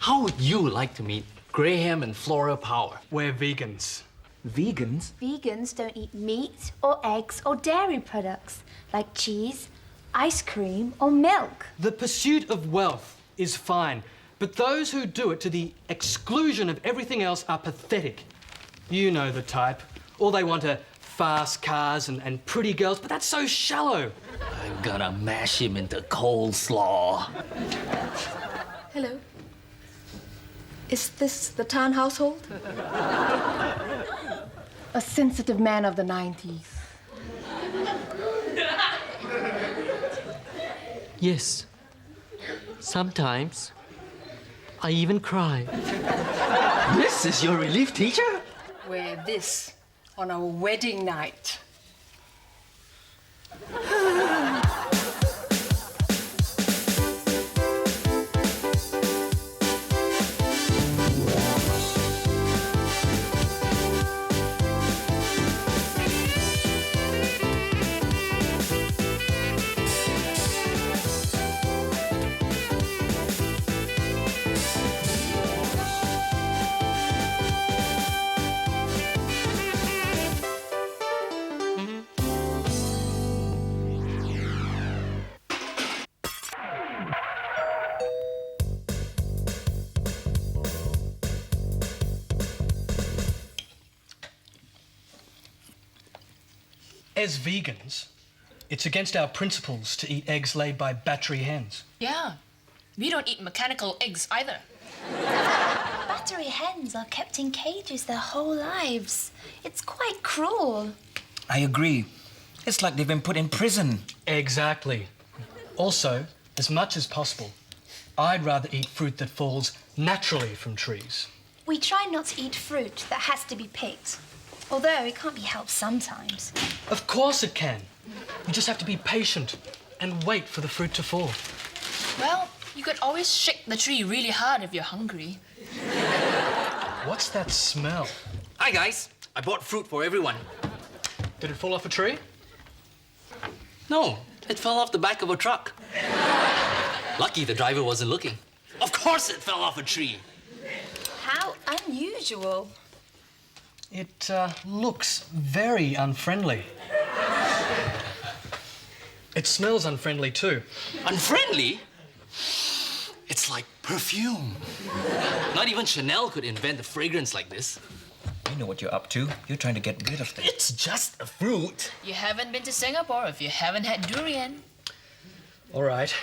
How would you like to meet Graham and Flora Power? We're vegans. Vegans? Vegans don't eat meat or eggs or dairy products like cheese, ice cream or milk. The pursuit of wealth is fine, but those who do it to the exclusion of everything else are pathetic. You know the type. All they want are fast cars and pretty girls, but that's so shallow. I'm gonna mash him into coleslaw. Hello. Is this the Tan household? A sensitive man of the 90s. Yes. Sometimes I even cry. This is your relief teacher? Wear this on our wedding night. As vegans, it's against our principles to eat eggs laid by battery hens. Yeah, we don't eat mechanical eggs either. Battery hens are kept in cages their whole lives. It's quite cruel. I agree. It's like they've been put in prison. Exactly. Also, as much as possible, I'd rather eat fruit that falls naturally from trees. We try not to eat fruit that has to be picked, although it can't be helped sometimes. Of course it can. You just have to be patient and wait for the fruit to fall. Well, you could always shake the tree really hard if you're hungry. What's that smell? Hi, guys. I bought fruit for everyone. Did it fall off a tree? No, it fell off the back of a truck. Lucky the driver wasn't looking. Of course it fell off a tree. How unusual. It looks very unfriendly. It smells unfriendly too. Unfriendly? It's like perfume. Not even Chanel could invent a fragrance like this. You know what you're up to. You're trying to get rid of things. It's just a fruit. You haven't been to Singapore if you haven't had durian. All right.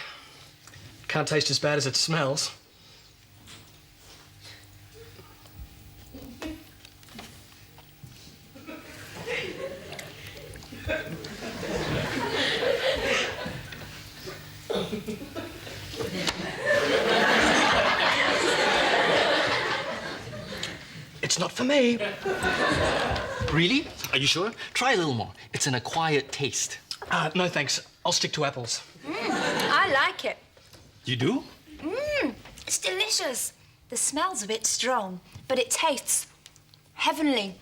Can't taste as bad as it smells. It's not for me. Really? Are you sure? Try a little more. It's an acquired taste. No thanks. I'll stick to apples. I like it. You do? It's delicious. The smell's a bit strong, but it tastes heavenly.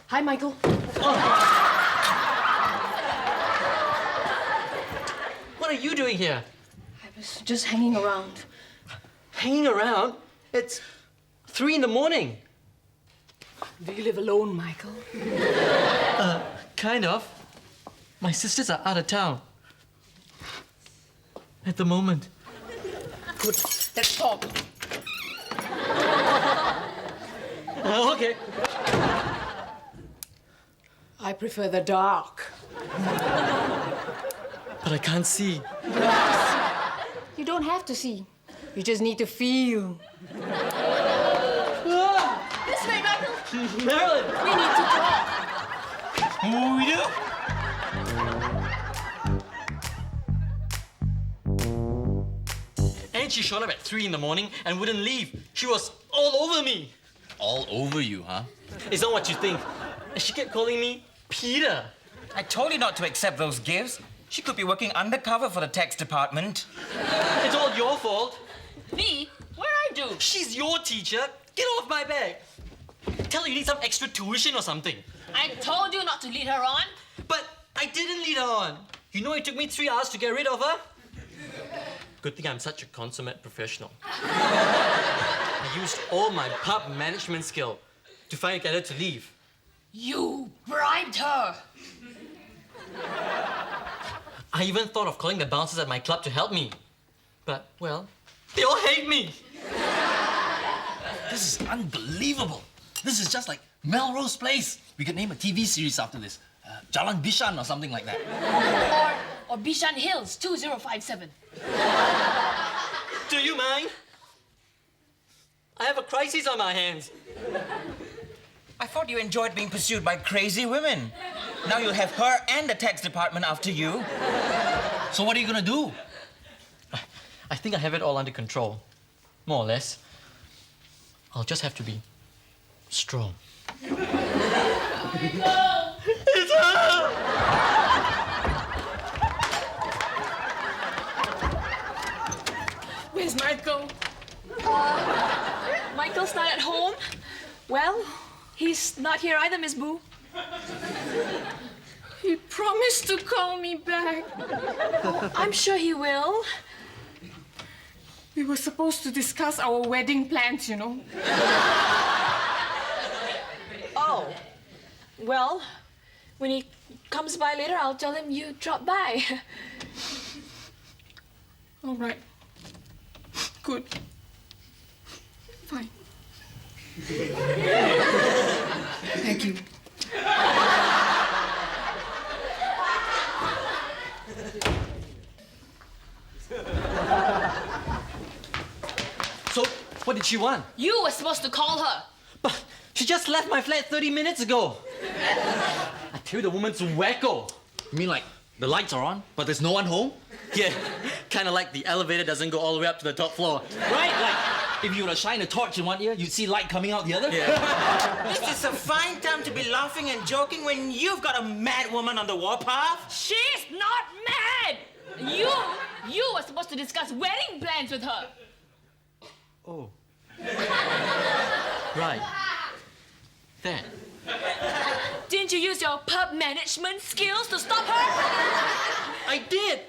Hi, Michael. What are you doing here? I was just hanging around. Hanging around? It's 3 in the morning. Do you live alone, Michael? Kind of. My sisters are out of town. At the moment. Good. Let's talk. Okay. I prefer the dark. But I can't see. You don't have to see. You just need to feel. This way, Michael. Marilyn! We need to talk. We do? And she showed up at 3 in the morning and wouldn't leave. She was all over me. All over you, huh? It's not what you think. And she kept calling me Peter. I told you not to accept those gifts. She could be working undercover for the tax department. It's all your fault. Me? What did I do? She's your teacher. Get off my back. Tell her you need some extra tuition or something. I told you not to lead her on. But I didn't lead her on. You know it took me 3 hours to get rid of her? Good thing I'm such a consummate professional. I used all my pub management skill to finally get her to leave. You bribed her. I even thought of calling the bouncers at my club to help me. But, well, they all hate me. This is unbelievable. This is just like Melrose Place. We could name a TV series after this. Jalan Bishan or something like that. Or Bishan Hills 2057. Do you mind? I have a crisis on my hands. I thought you enjoyed being pursued by crazy women. Now you'll have her and the tax department after you. So what are you gonna do? I think I have it all under control. More or less. I'll just have to be strong. It's her! Where's Michael? Michael's not at home. Well, he's not here either, Miss Boo. He promised to call me back. I'm sure he will. We were supposed to discuss our wedding plans, you know. Oh. Well, when he comes by later, I'll tell him you dropped by. All right. Good. Fine. Thank you. So, what did she want? You were supposed to call her. But she just left my flat 30 minutes ago. I tell you, the woman's wacko. You mean like the lights are on, but there's no one home? Yeah, kind of like the elevator doesn't go all the way up to the top floor. Right, like if you were to shine a torch in one ear, you'd see light coming out the other? This is a fine time to be laughing and joking when you've got a mad woman on the warpath. She's not mad. You were supposed to discuss wedding plans with her. Oh. Right. That. Didn't you use your pub management skills to stop her? I did.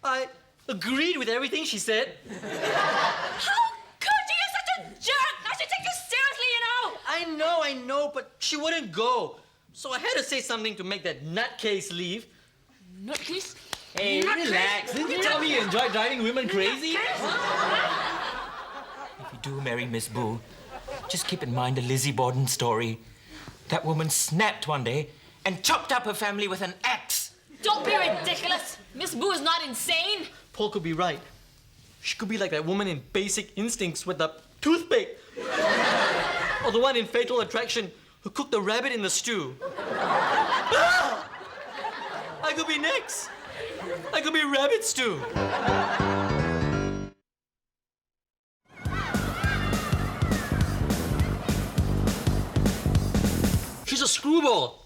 I agreed with everything she said. How could you? You're such a jerk. I should take you seriously, you know. I know, but she wouldn't go. So I had to say something to make that nutcase leave. Nutcase? Hey, relax. Didn't you tell me you enjoy driving women crazy? If you do marry Miss Boo, just keep in mind the Lizzie Borden story. That woman snapped one day and chopped up her family with an axe. Don't be ridiculous. Miss Boo is not insane. Paul could be right. She could be like that woman in Basic Instincts with the toothpick. Or the one in Fatal Attraction who cooked the rabbit in the stew. Ah! I could be next. I could be rabbit stew. She's a screwball.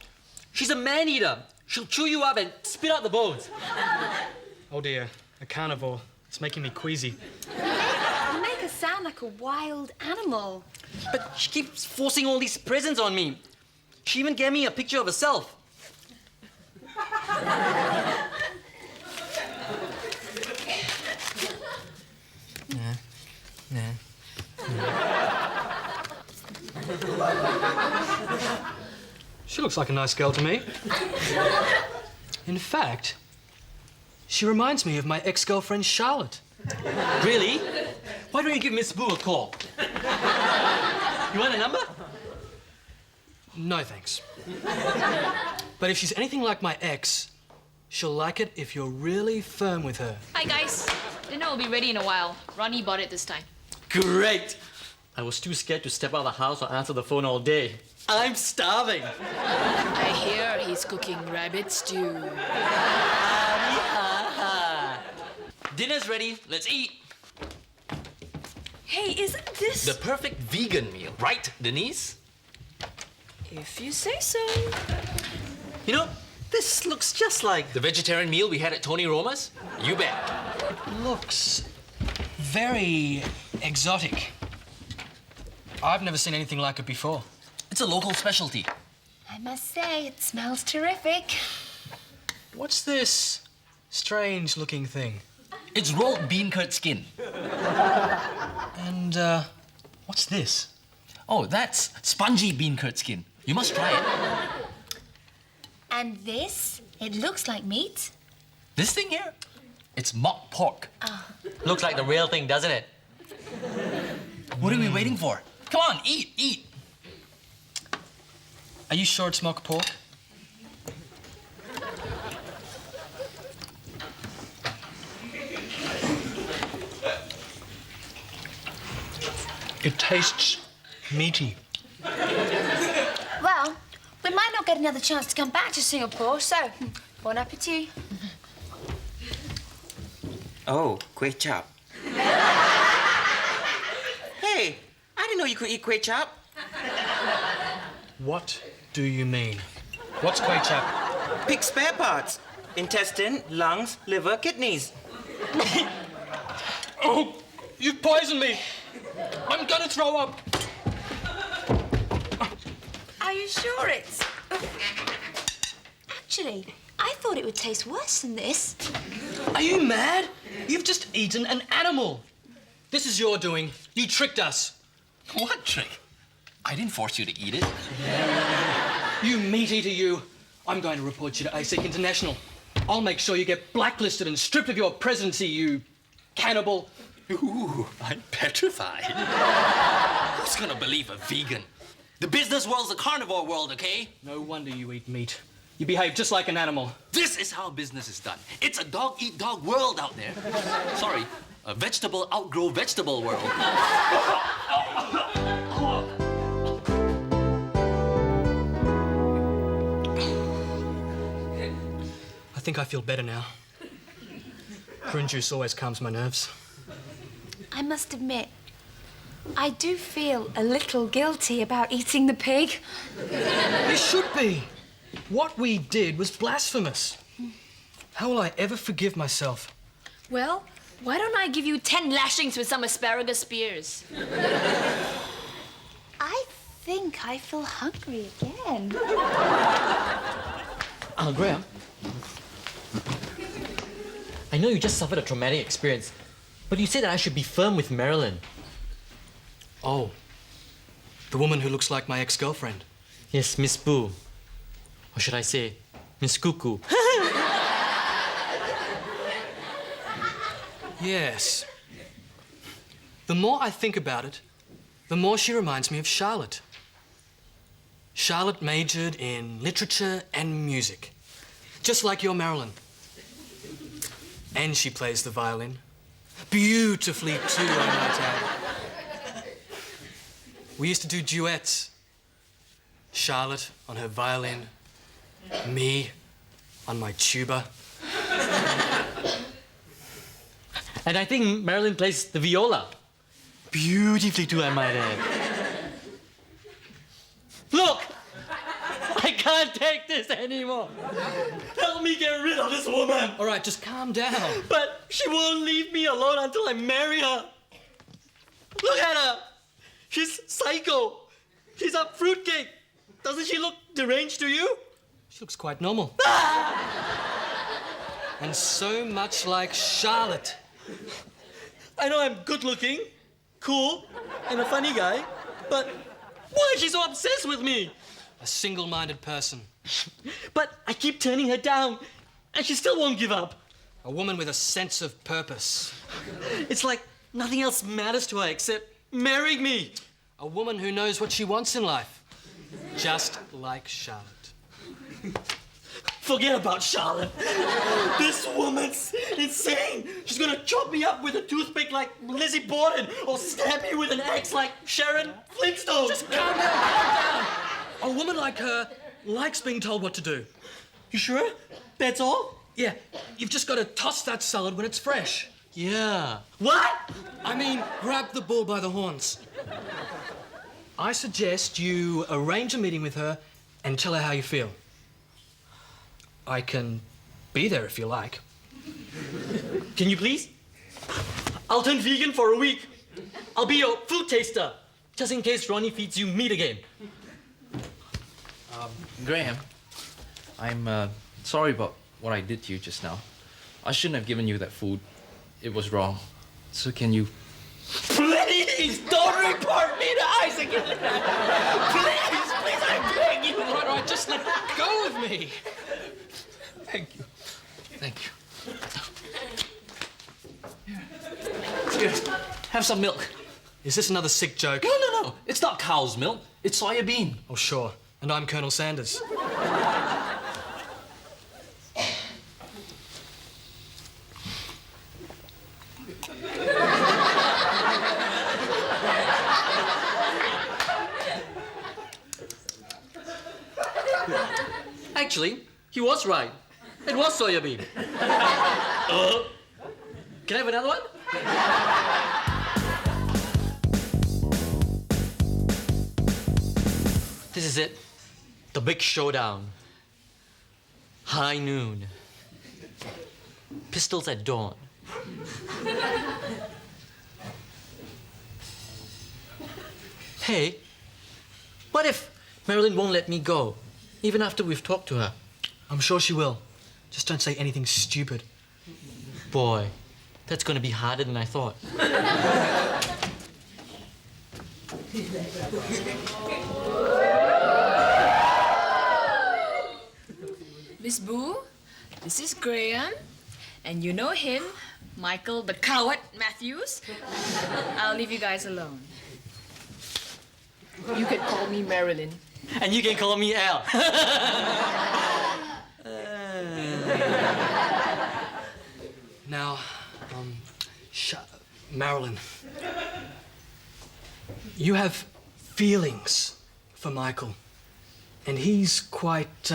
She's a man-eater. She'll chew you up and spit out the bones. Oh dear, a carnivore. It's making me queasy. You make her sound like a wild animal. But she keeps forcing all these presents on me. She even gave me a picture of herself. Nah. She looks like a nice girl to me. In fact, she reminds me of my ex-girlfriend Charlotte. Really? Why don't you give Miss Boo a call? You want a number? No, thanks. But if she's anything like my ex, she'll like it if you're really firm with her. Hi, guys. Dinner will be ready in a while. Ronnie bought it this time. Great! I was too scared to step out of the house or answer the phone all day. I'm starving. I hear he's cooking rabbit stew. Dinner's ready. Let's eat. Hey, isn't this... The perfect vegan meal, right, Denise? If you say so. You know, this looks just like... The vegetarian meal we had at Tony Roma's? You bet. Looks very exotic. I've never seen anything like it before. It's a local specialty. I must say, it smells terrific. What's this strange-looking thing? It's rolled bean curd skin. And, what's this? Oh, that's spongy bean curd skin. You must try it. And this? It looks like meat. This thing here? It's mock pork. Looks like the real thing, doesn't it? What are we waiting for? Come on, eat, eat. Are you sure it's mock pork? It tastes meaty. Well, we might not get another chance to come back to Singapore, so bon appetit. Oh, kway chap. Hey, I didn't know you could eat kway chap. What do you mean? What's kway chap? Pig spare parts. Intestine, lungs, liver, kidneys. Oh, you've poisoned me. I'm gonna throw up. Are you sure it's... Actually, I thought it would taste worse than this. Are you mad? You've just eaten an animal. This is your doing. You tricked us. What trick? I didn't force you to eat it. You meat eater, you. I'm going to report you to ASIC International. I'll make sure you get blacklisted and stripped of your presidency, you cannibal. Ooh, I'm petrified. Who's gonna believe a vegan? The business world's a carnivore world, okay? No wonder you eat meat. You behave just like an animal. This is how business is done. It's a dog-eat-dog world out there. Sorry, a vegetable outgrow vegetable world. I think I feel better now. Prune juice always calms my nerves. I must admit, I do feel a little guilty about eating the pig. You should be. What we did was blasphemous. How will I ever forgive myself? Well, why don't I give you 10 lashings with some asparagus spears? I think I feel hungry again. Graham. I know you just suffered a traumatic experience, but you said that I should be firm with Marilyn. Oh, the woman who looks like my ex-girlfriend. Yes, Miss Boo. Or should I say, Miss Cuckoo. Yes. The more I think about it, the more she reminds me of Charlotte. Charlotte majored in literature and music, just like your Marilyn. And she plays the violin. Beautifully, too, I might add. We used to do duets. Charlotte on her violin, me on my tuba. And I think Marilyn plays the viola. Beautifully too, I might add. Look! I can't take this anymore. Help me get rid of this woman. All right, just calm down. But she won't leave me alone until I marry her. Look at her. She's psycho. She's a fruitcake. Doesn't she look deranged to you? She looks quite normal. And so much like Charlotte. I know I'm good looking, cool, and a funny guy, but why is she so obsessed with me? A single-minded person. But I keep turning her down, and she still won't give up. A woman with a sense of purpose. It's like nothing else matters to her except marrying me. A woman who knows what she wants in life. Just like Charlotte. Forget about Charlotte. This woman's insane. She's gonna chop me up with a toothpick like Lizzie Borden or stab me with an axe like Sharon Flintstone. Just calm down, calm down. A woman like her likes being told what to do. You sure? That's all? Yeah, you've just got to toss that salad when it's fresh. Yeah. What? I mean, grab the bull by the horns. I suggest you arrange a meeting with her and tell her how you feel. I can be there if you like. Can you please? I'll turn vegan for a week. I'll be your food taster, just in case Ronnie feeds you meat again. Graham, I'm sorry about what I did to you just now. I shouldn't have given you that food. It was wrong. So can you... Please don't report me to ICE again. Please, I beg you. Right, just let go of me. Thank you. Thank you. Here, have some milk. Is this another sick joke? No. It's not cow's milk. It's soya bean. Oh, sure. And I'm Colonel Sanders. Actually, he was right. It was soya bean. Can I have another one? This is it. The big showdown. High noon. Pistols at dawn. Hey, what if Marilyn won't let me go, even after we've talked to her? I'm sure she will. Just don't say anything stupid. Boy, that's gonna be harder than I thought. Miss Boo, this is Graham. And you know him, Michael the Coward Matthews. I'll leave you guys alone. You can call me Marilyn. And you can call me Al. Now, Marilyn, you have feelings for Michael, and he's quite,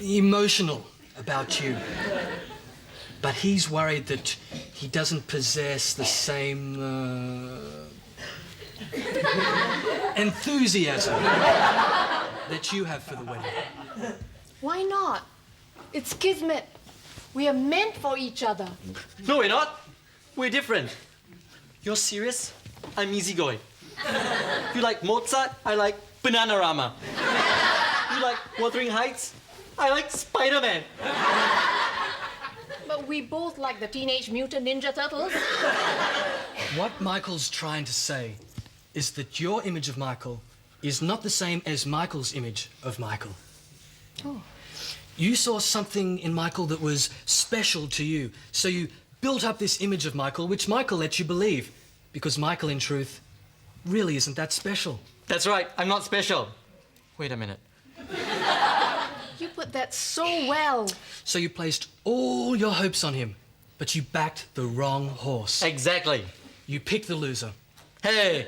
emotional about you. But he's worried that he doesn't possess the same, enthusiasm that you have for the wedding. Why not? It's kismet. We are meant for each other. No, we're not. We're different. You're serious? I'm easygoing. You like Mozart? I like Bananarama. You like Wuthering Heights? I like Spider-Man. But we both like the Teenage Mutant Ninja Turtles. What Michael's trying to say is that your image of Michael is not the same as Michael's image of Michael. Oh. You saw something in Michael that was special to you, so you built up this image of Michael, which Michael let you believe, because Michael, in truth, really isn't that special. That's right, I'm not special. Wait a minute. You put that so well. So you placed all your hopes on him, but you backed the wrong horse. Exactly. You picked the loser. Hey,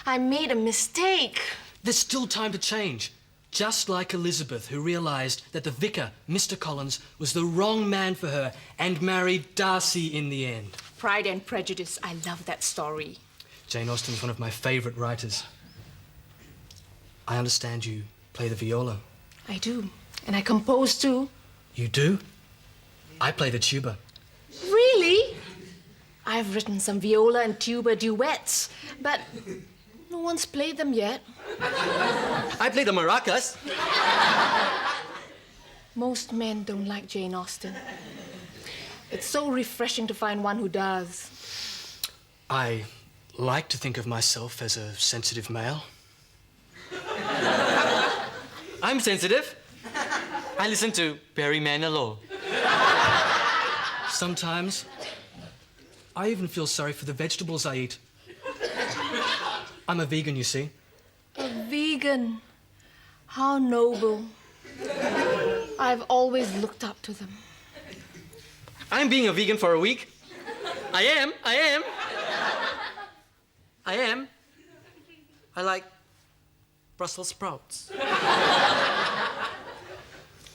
I made a mistake. There's still time to change. Just like Elizabeth, who realized that the vicar, Mr. Collins, was the wrong man for her and married Darcy in the end. Pride and Prejudice. I love that story. Jane Austen's one of my favorite writers. I understand you play the viola. I do. And I compose too. You do? I play the tuba. Really? I've written some viola and tuba duets, but no one's played them yet. I play the maracas. Most men don't like Jane Austen. It's so refreshing to find one who does. I like to think of myself as a sensitive male. I'm sensitive. I listen to Barry Manilow. Sometimes, I even feel sorry for the vegetables I eat. I'm a vegan, you see. vegan. How noble. I've always looked up to them. I'm being a vegan for a week. I am. I like Brussels sprouts.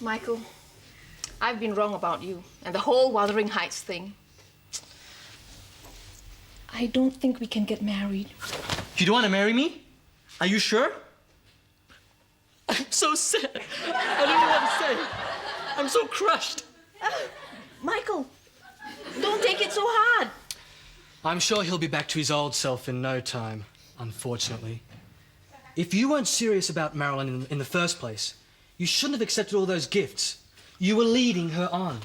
Michael, I've been wrong about you and the whole Wuthering Heights thing. I don't think we can get married. You don't want to marry me? Are you sure? I'm so sad. I don't know what to say. I'm so crushed. Michael, don't take it so hard. I'm sure he'll be back to his old self in no time, unfortunately. If you weren't serious about Marilyn in the first place, you shouldn't have accepted all those gifts. You were leading her on.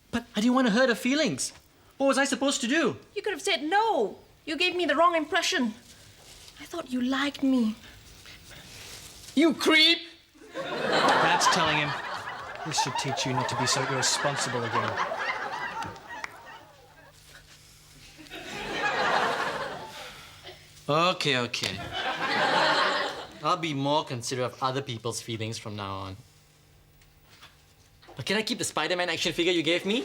But I didn't want to hurt her feelings. What was I supposed to do? You could have said no. You gave me the wrong impression. I thought you liked me. You creep! That's telling him. This should teach you not to be so irresponsible again. Okay. I'll be more considerate of other people's feelings from now on. But can I keep the Spider-Man action figure you gave me?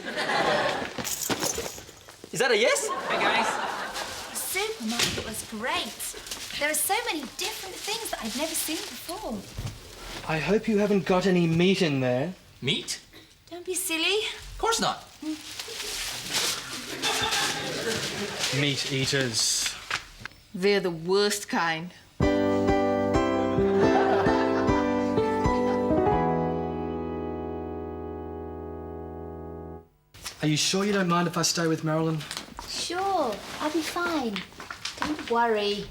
Is that a yes? Hi, guys. The supermarket was great. There are so many different things that I'd never seen before. I hope you haven't got any meat in there. Meat? Don't be silly. Of course not. Meat eaters. They're the worst kind. Are you sure you don't mind if I stay with Marilyn? Sure, I'll be fine. Don't worry.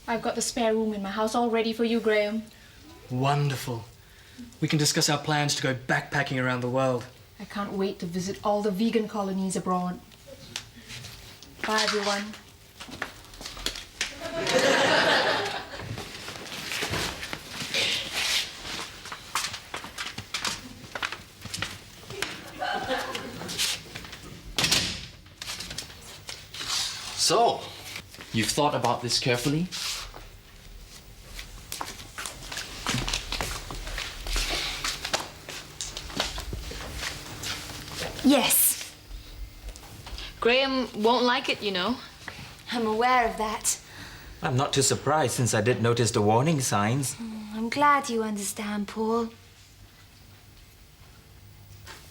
I've got the spare room in my house all ready for you, Graham. Wonderful. We can discuss our plans to go backpacking around the world. I can't wait to visit all the vegan colonies abroad. Bye, everyone. So, you've thought about this carefully? Yes, Graham won't like it, you know. I'm aware of that. I'm not too surprised since I did notice the warning signs. I'm glad you understand, Paul.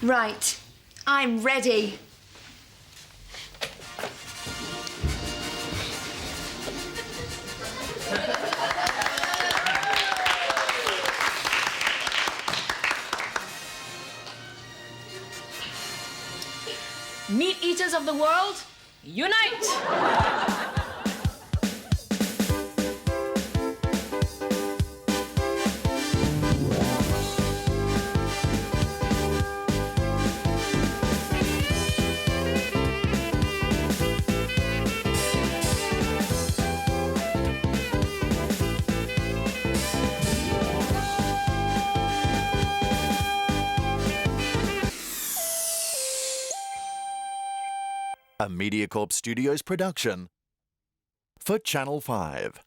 Right, I'm ready. Meat eaters of the world, unite! A Mediacorp Studios production for Channel 5.